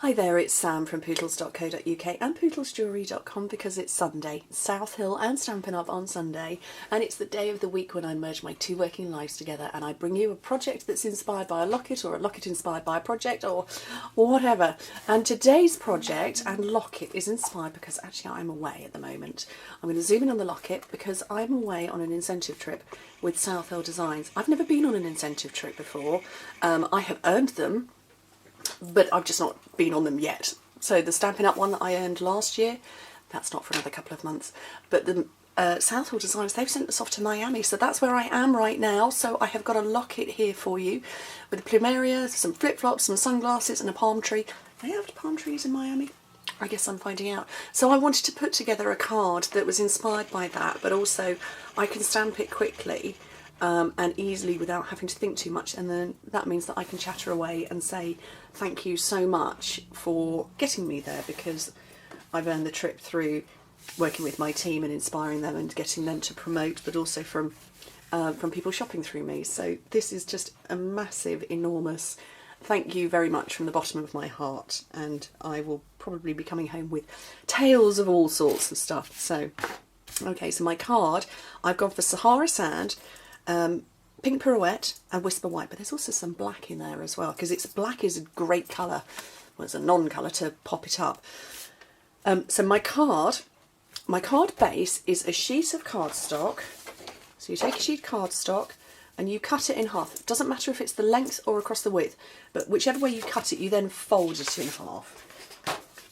Hi there, it's Sam from pootles.co.uk and pootlesjewellery.com because it's Sunday. South Hill and Stampin' up on Sunday, and it's the day of the week when I merge my two working lives together and I bring you a project that's inspired by a locket or a locket inspired by a project or whatever. And today's project and locket is inspired because actually I'm away at the moment. I'm going to zoom in on the locket because I'm away on an incentive trip with South Hill Designs. I've never been on an incentive trip before. I have earned them, but I've just not been on them yet. So the Stampin' Up one that I earned last year, that's not for another couple of months. But the South Hill Designs, they've sent us off to Miami, so that's where I am right now. So I have got a locket here for you with a plumeria, some flip-flops, some sunglasses and a palm tree. They have palm trees in Miami? I guess I'm finding out. So I wanted to put together a card that was inspired by that, but also I can stamp it quickly and easily without having to think too much, and then that means that I can chatter away and say thank you so much for getting me there, because I've earned the trip through working with my team and inspiring them and getting them to promote, but also from people shopping through me. So this is just a massive, enormous thank you very much from the bottom of my heart, and I will probably be coming home with tales of all sorts of stuff. So okay, so my card, I've gone for Sahara Sand, Pink Pirouette and Whisper White, but there's also some black in there as well, because black is a great colour, well, it's a non-colour to pop it up. So my card base is a sheet of cardstock. So you take a sheet of cardstock and you cut it in half. It doesn't matter if it's the length or across the width, but whichever way you cut it, you then fold it in half.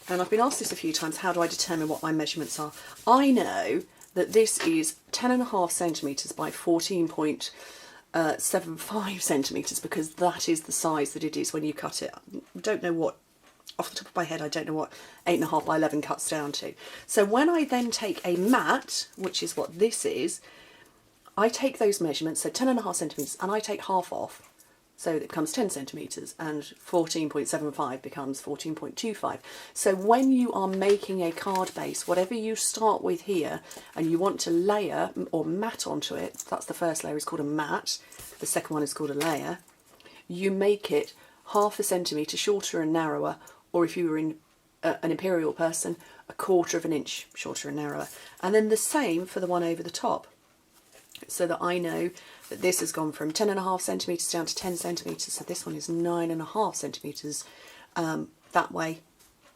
And I've been asked this a few times, how do I determine what my measurements are? I know that this is 10.5 centimetres by 14.75 centimetres, because that is the size that it is when you cut it. I don't know what, off the top of my head, I don't know what 8.5 by 11 cuts down to. So when I then take a mat, which is what this is, I take those measurements, so 10.5 centimetres, and I take half off. So it becomes 10 centimetres, and 14.75 becomes 14.25. So when you are making a card base, whatever you start with here, and you want to layer or mat onto it, that's the first layer, is called a mat, the second one is called a layer, you make it half a centimetre shorter and narrower, or if you were in an imperial person, 1/4 of an inch shorter and narrower. And then the same for the one over the top, so that I know that this has gone from 10.5 centimetres down to 10 centimetres, so this one is 9.5 centimetres that way,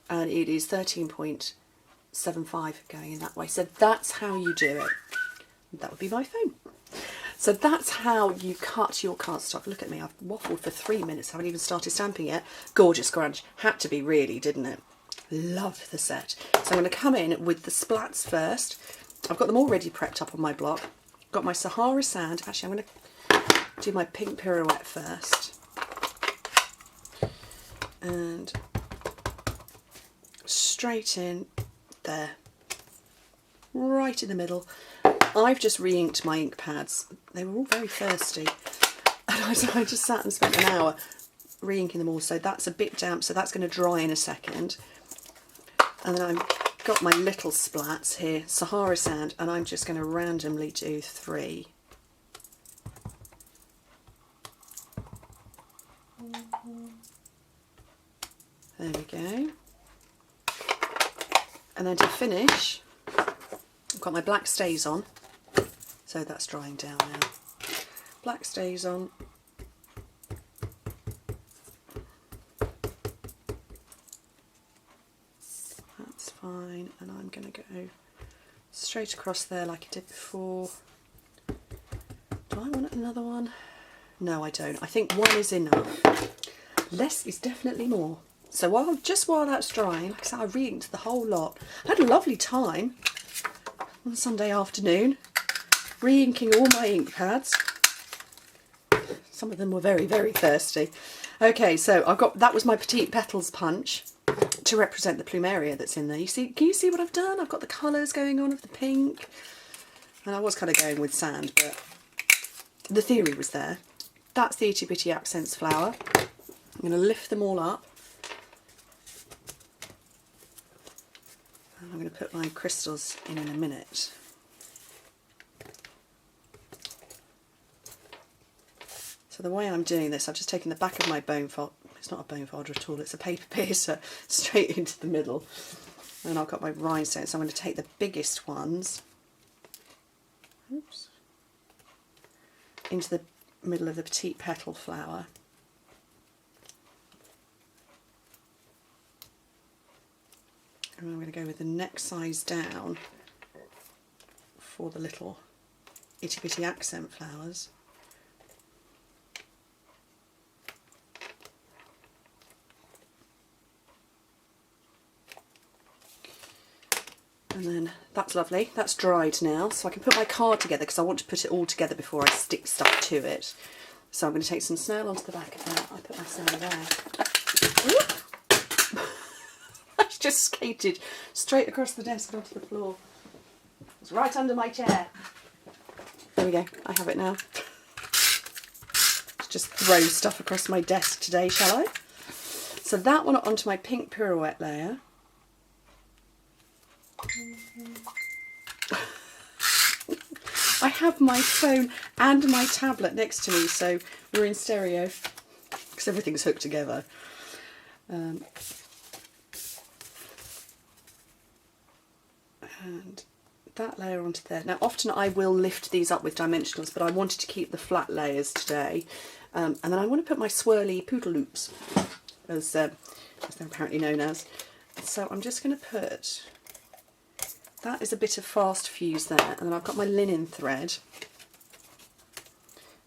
and it is 13.75 going in that way. So that's how you do it. That would be my phone. So that's how you cut your cardstock. Look at me, I've waffled for 3 minutes, haven't even started stamping yet. Gorgeous scrunch. Had to be really, didn't it? Loved the set. So I'm going to come in with the splats first. I've got them already prepped up on my block. Got my Sahara Sand. Actually, I'm going to do my Pink Pirouette first. And straight in there. Right in the middle. I've just re-inked my ink pads. They were all very thirsty. And I just sat and spent an hour re-inking them all. So that's a bit damp, so that's going to dry in a second. And then I've got my little splats here, Sahara Sand, and I'm just going to randomly do 3. There we go. And then to finish, I've got my black stays on, so that's drying down now. Black stays on. That's fine, and I'm going to go straight across there like I did before. Do I want another one? No, I don't. I think one is enough. Less is definitely more. So while that's drying, like I said, I re-inked the whole lot. I had a lovely time on Sunday afternoon, re-inking all my ink pads. Some of them were very, very thirsty. Okay, so that was my Petite Petals punch to represent the plumeria that's in there. Can you see what I've done? I've got the colours going on of the pink, and I was kind of going with sand, but the theory was there. That's the Itty Bitty Accents flower. I'm going to lift them all up, and I'm going to put my crystals in a minute. So the way I'm doing this, I've just taken the back of my bone it's not a bone folder at all, it's a paper piercer, straight into the middle. And I've got my rhinestones, so I'm going to take the biggest ones, oops, into the middle of the petite petal flower. And I'm going to go with the next size down for the little itty bitty accent flowers. And then that's lovely, that's dried now, so I can put my card together because I want to put it all together before I stick stuff to it. So I'm going to take some snail onto the back of that. I put my snail there. I just skated straight across the desk and onto the floor. It's right under my chair. There we go, I have it now. Just throw stuff across my desk today, shall I? So that one onto my pink pirouette layer. I have my phone and my tablet next to me, so we're in stereo because everything's hooked together. And that layer onto there. Now often I will lift these up with dimensionals, but I wanted to keep the flat layers today. And then I want to put my swirly poodle loops, as they're apparently known as. So I'm just going to put, that is a bit of fast fuse there, and then I've got my linen thread.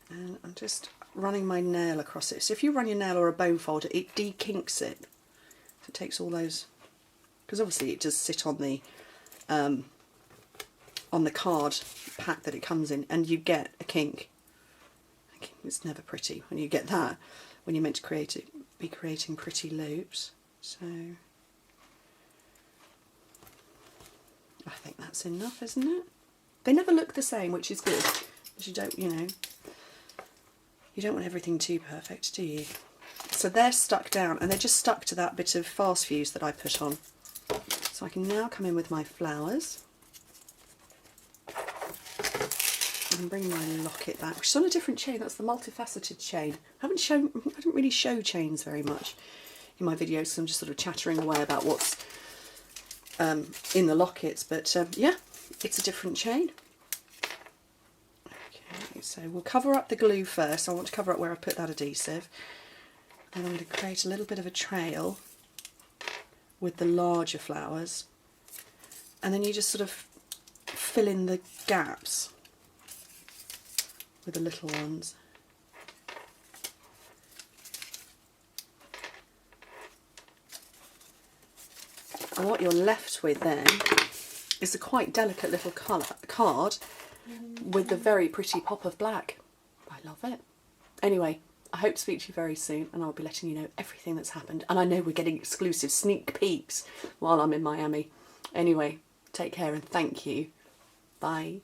And I'm just running my nail across it. So if you run your nail or a bone folder, it de-kinks it. So it takes all those, because obviously it does sit on the card pack that it comes in, and you get a kink. It's never pretty when you get that, when you're meant to be creating pretty loops. So I think that's enough, isn't it? They never look the same, which is good, because you don't, you don't want everything too perfect, do you? So they're stuck down, and they're just stuck to that bit of fast fuse that I put on. So I can now come in with my flowers and bring my locket back, which is on a different chain. That's the multifaceted chain. I don't really show chains very much in my videos, so I'm just sort of chattering away about what's in the lockets, but yeah, it's a different chain. Okay, so we'll cover up the glue first. I want to cover up where I put that adhesive, and I'm going to create a little bit of a trail with the larger flowers, and then you just sort of fill in the gaps with the little ones. And what you're left with then is a quite delicate little card with the very pretty pop of black. I love it. Anyway, I hope to speak to you very soon, and I'll be letting you know everything that's happened. And I know we're getting exclusive sneak peeks while I'm in Miami. Anyway, take care and thank you. Bye.